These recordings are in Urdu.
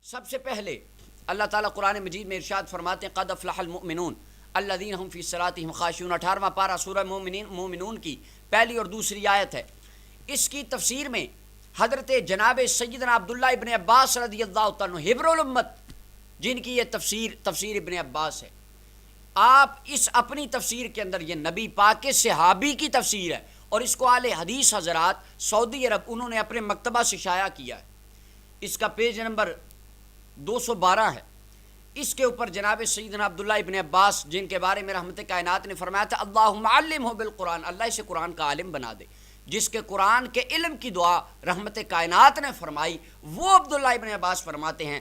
سب سے پہلے اللہ تعالیٰ قرآن مجید میں ارشاد فرماتے ہیں قد افلح المؤمنون الذین هم فی صلاتهم خاشعون، 18واں پارہ سورہ مومنون کی پہلی اور دوسری آیت ہے۔ اس کی تفسیر میں حضرت جناب سیدنا عبداللہ ابن عباس رضی اللہ تعالیٰ عنہ حبر الامت، جن کی یہ تفسیر ابن عباس ہے، آپ اس اپنی تفسیر کے اندر یہ نبی پاک کے صحابی کی تفسیر ہے، اور اس کو اہل حدیث حضرات سعودی عرب انہوں نے اپنے مکتبہ سے شائع کیا ہے۔ اس کا پیج نمبر 212 ہے۔ اس کے اوپر جناب سیدنا عبداللہ ابن عباس، جن کے بارے میں رحمت کائنات نے فرمایا تھا اللہم علمہ بالقرآن، اللہ اسے قرآن کا عالم بنا دے، جس کے قرآن کے علم کی دعا رحمت کائنات نے فرمائی، وہ عبداللہ ابن عباس فرماتے ہیں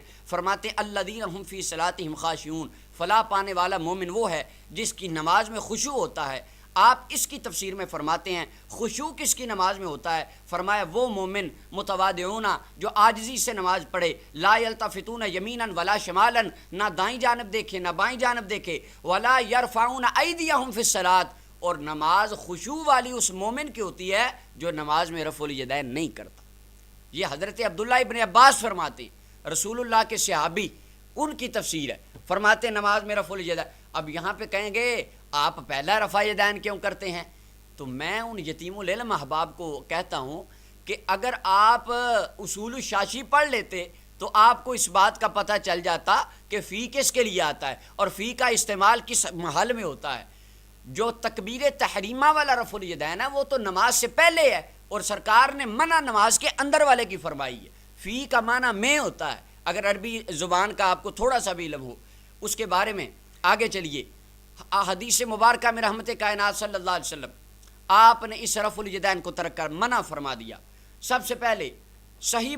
الذین هم فی صلاتہم خاشعون، فلاح پانے والا مومن وہ ہے جس کی نماز میں خشوع ہوتا ہے۔ آپ اس کی تفسیر میں فرماتے ہیں خشوع کس کی نماز میں ہوتا ہے؟ فرمایا وہ مومن متواضعون جو عاجزی سے نماز پڑھے، لا یلتفتون یمینا ولا شمالا، نہ دائیں جانب دیکھے نہ بائیں جانب دیکھے، ولا یرفعون ایدیہم فی الصلاۃ، اور نماز خشوع والی اس مومن کی ہوتی ہے جو نماز میں رفع الیدین نہیں کرتا۔ یہ حضرت عبداللہ ابن عباس فرماتے ہیں، رسول اللہ کے صحابی، ان کی تفسیر ہے، فرماتے ہیں نماز میں رفع الیدین۔ اب یہاں پہ کہیں گے آپ پہلا رفع یدین کیوں کرتے ہیں؟ تو میں ان یتیم العلم احباب کو کہتا ہوں کہ اگر آپ اصول الشاشی پڑھ لیتے تو آپ کو اس بات کا پتہ چل جاتا کہ فی کس کے لیے آتا ہے اور فی کا استعمال کس محل میں ہوتا ہے۔ جو تکبیر تحریمہ والا رفع الیدین ہے وہ تو نماز سے پہلے ہے، اور سرکار نے منع نماز کے اندر والے کی فرمائی ہے۔ فی کا معنی میں ہوتا ہے، اگر عربی زبان کا آپ کو تھوڑا سا بھی علم ہو۔ اس کے بارے میں آگے چلیے، حدیث مبارکہ میں رحمت کائنات صلی اللہ علیہ وسلم آپ نے اس رفع الیدین کو ترک کر منع فرما دیا۔ سب سے پہلے صحیح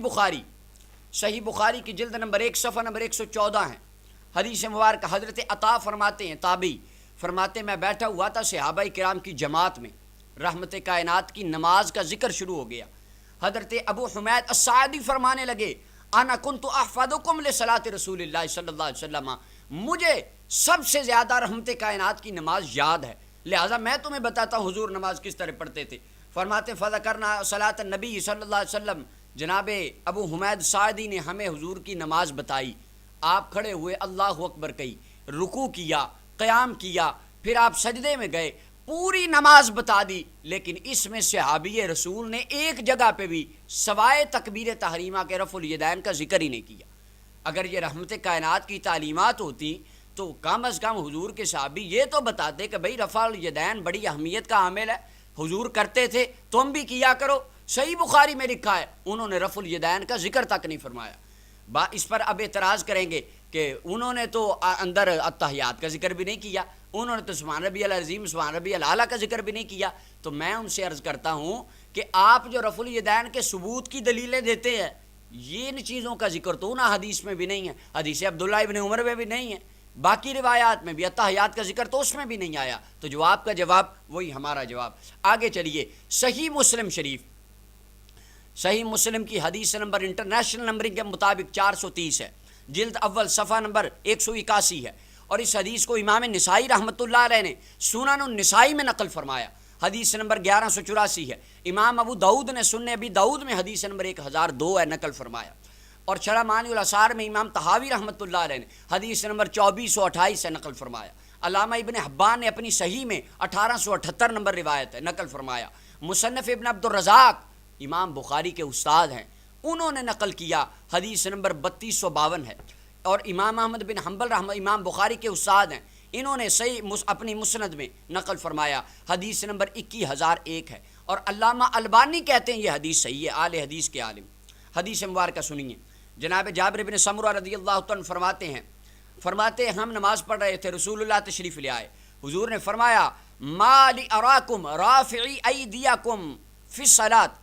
بخاری کی جلد نمبر 1 صفحہ نمبر 114 ہے۔ حدیث مبارکہ حضرت عطا فرماتے ہیں، تابعی فرماتے ہیں میں بیٹھا ہوا تھا صحابہ کرام کی جماعت میں، رحمت کائنات کی نماز کا ذکر شروع ہو گیا۔ حضرت ابو حمید الساعدی فرمانے لگے انا کنت احفظکم لصلاۃ رسول اللہ صلی اللہ علیہ وسلم، مجھے سب سے زیادہ رحمت کائنات کی نماز یاد ہے، لہٰذا میں تمہیں بتاتا ہوں حضور نماز کس طرح پڑھتے تھے۔ فرماتے فذکرنا صلاۃ النبی صلی اللہ علیہ وسلم، جناب ابو حمید سعدی نے ہمیں حضور کی نماز بتائی۔ آپ کھڑے ہوئے، اللہ اکبر کہی، رکوع کیا، قیام کیا، پھر آپ سجدے میں گئے، پوری نماز بتا دی، لیکن اس میں صحابی رسول نے ایک جگہ پہ بھی سوائے تکبیر تحریمہ کے رفع الیدین کا ذکر ہی نہیں کیا۔ اگر یہ رحمت کائنات کی تعلیمات ہوتی تو کم از کم حضور کے صحابی یہ تو بتاتے کہ بھئی رفع الیدین بڑی اہمیت کا عامل ہے، حضور کرتے تھے تم بھی کیا کرو۔ صحیح بخاری میں لکھا ہے انہوں نے رفع الیدین کا ذکر تک نہیں فرمایا۔ اس پر اب اعتراض کریں گے کہ انہوں نے تو اندر التحیات کا ذکر بھی نہیں کیا، انہوں نے تو سبحان ربی العظیم سبحان ربی الاعلیٰ کا ذکر بھی نہیں کیا۔ تو میں ان سے عرض کرتا ہوں کہ آپ جو رفع الیدین کے ثبوت کی دلیلیں دیتے ہیں، یہ ان چیزوں کا ذکر تو نہ حدیث میں بھی نہیں ہے، حدیث عبداللہ ابن عمر میں بھی نہیں ہے، باقی روایات میں بھی التحیات کا ذکر تو اس میں بھی نہیں آیا۔ تو جواب کا جواب وہی ہمارا جواب۔ آگے چلیے، صحیح مسلم کی حدیث نمبر انٹرنیشنل نمبرنگ کے مطابق 430 ہے، جلد اول صفحہ نمبر 181 ہے، اور اس حدیث کو امام نسائی رحمۃ اللہ علیہ نے سنن النسائی میں نقل فرمایا، حدیث نمبر 1184 ہے۔ امام ابو داؤد نے سنن ابی داؤد میں حدیث نمبر 1002 ہے نقل فرمایا، اور شرح معانی الاثار میں امام طحاوی رحمۃ اللہ علیہ نے حدیث نمبر 2428 سے نقل فرمایا۔ علامہ ابن حبان نے اپنی صحیح میں 1878 نمبر روایت ہے نقل فرمایا۔ مصنف ابن عبد الرزاق امام بخاری کے استاد ہیں، انہوں نے نقل کیا، حدیث نمبر 3252 ہے، اور امام احمد بن حنبل امام بخاری کے استاد ہیں، انہوں نے صحیح اپنی مسند میں نقل فرمایا، حدیث نمبر 21001 ہے، اور علامہ البانی کہتے ہیں یہ حدیث صحیح ہے، اہل حدیث کے عالم۔ حدیث مبارکہ سنیے، جناب جابر بن سمرہ رضی اللہ عنہ فرماتے ہیں ہم نماز پڑھ رہے تھے، رسول اللہ تشریف لے آئے، حضور نے فرمایا ما لی اراکم رافعی ایدیکم فی الصلاۃ،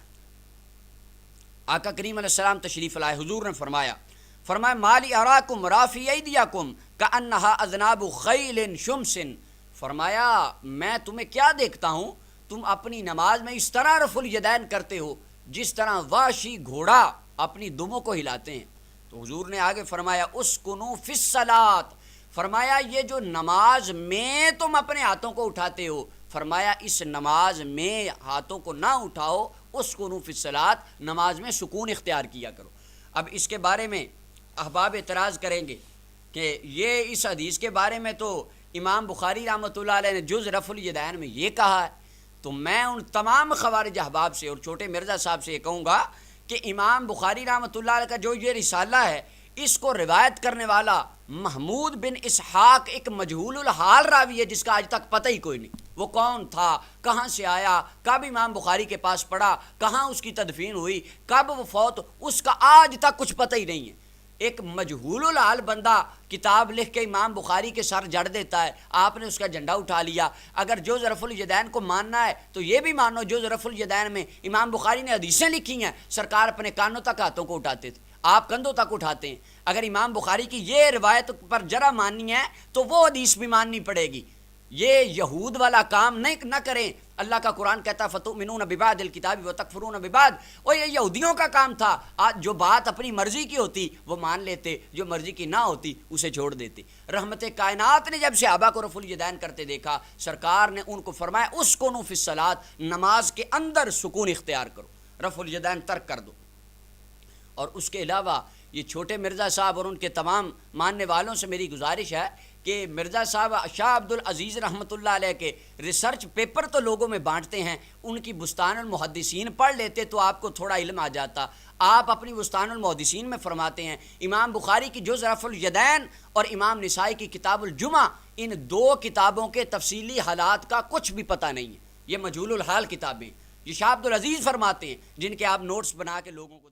آقا کریم علیہ السلام تشریف لائے، حضور نے فرمایا ما لی اراکم رافعی ایدیکم کانہا اذناب خیل شمس، فرمایا میں تمہیں کیا دیکھتا ہوں، تم اپنی نماز میں اس طرح رفع الیدین کرتے ہو جس طرح واشی گھوڑا اپنی دموں کو ہلاتے ہیں۔ تو حضور نے آگے فرمایا اسکنوا فی الصلاۃ، فرمایا یہ جو نماز میں تم اپنے ہاتھوں کو اٹھاتے ہو، فرمایا اس نماز میں ہاتھوں کو نہ اٹھاؤ، اسکنوا فی الصلاۃ، نماز میں سکون اختیار کیا کرو۔ اب اس کے بارے میں احباب اعتراض کریں گے کہ یہ اس حدیث کے بارے میں تو امام بخاری رحمۃ اللہ علیہ نے جز رفع الیدین میں یہ کہا ہے، تو میں ان تمام خوارج احباب سے اور چھوٹے مرزا صاحب سے یہ کہوں گا کہ امام بخاری رحمۃ اللہ علیہ کا جو یہ رسالہ ہے، اس کو روایت کرنے والا محمود بن اسحاق ایک مجہول الحال راوی ہے جس کا آج تک پتہ ہی کوئی نہیں، وہ کون تھا، کہاں سے آیا، کب امام بخاری کے پاس پڑھا، کہاں اس کی تدفین ہوئی، کب وہ فوت، اس کا آج تک کچھ پتہ ہی نہیں ہے۔ ایک مجہول الحال بندہ کتاب لکھ کے امام بخاری کے سر جڑ دیتا ہے، آپ نے اس کا جھنڈا اٹھا لیا۔ اگر جوز رفع الیدین کو ماننا ہے تو یہ بھی مانو جوز رفع الیدین میں امام بخاری نے حدیثیں لکھی ہیں، سرکار اپنے کانوں تک ہاتھوں کو اٹھاتے تھے، آپ کندھوں تک اٹھاتے ہیں۔ اگر امام بخاری کی یہ روایت پر جرا ماننی ہے تو وہ حدیث بھی ماننی پڑے گی، یہ یہود والا کام نہ کریں۔ اللہ کا قرآن کہتا ہے فتؤمنون ببعض الکتاب وتکفرون ببعض، اور یہ یہودیوں کا کام تھا، آج جو بات اپنی مرضی کی ہوتی وہ مان لیتے، جو مرضی کی نہ ہوتی اسے چھوڑ دیتے۔ رحمت کائنات نے جب صحابہ کو رفع الیدین کرتے دیکھا، سرکار نے ان کو فرمایا اسکنوا فی الصلاۃ، نماز کے اندر سکون اختیار کرو، رفع الیدین ترک کر دو۔ اور اس کے علاوہ یہ چھوٹے مرزا صاحب اور ان کے تمام ماننے والوں سے میری گزارش ہے کہ مرزا صاحب شاہ عبد العزیز رحمۃ اللہ علیہ کے ریسرچ پیپر تو لوگوں میں بانٹتے ہیں، ان کی بستان المحدثین پڑھ لیتے تو آپ کو تھوڑا علم آ جاتا۔ آپ اپنی بستان المحدثین میں فرماتے ہیں امام بخاری کی جز رفع الیدین اور امام نسائی کی کتاب الجمعہ، ان دو کتابوں کے تفصیلی حالات کا کچھ بھی پتہ نہیں ہے، یہ مجہول الحال کتابیں۔ یہ شاہ عبد العزیز فرماتے ہیں جن کے آپ نوٹس بنا کے لوگوں کو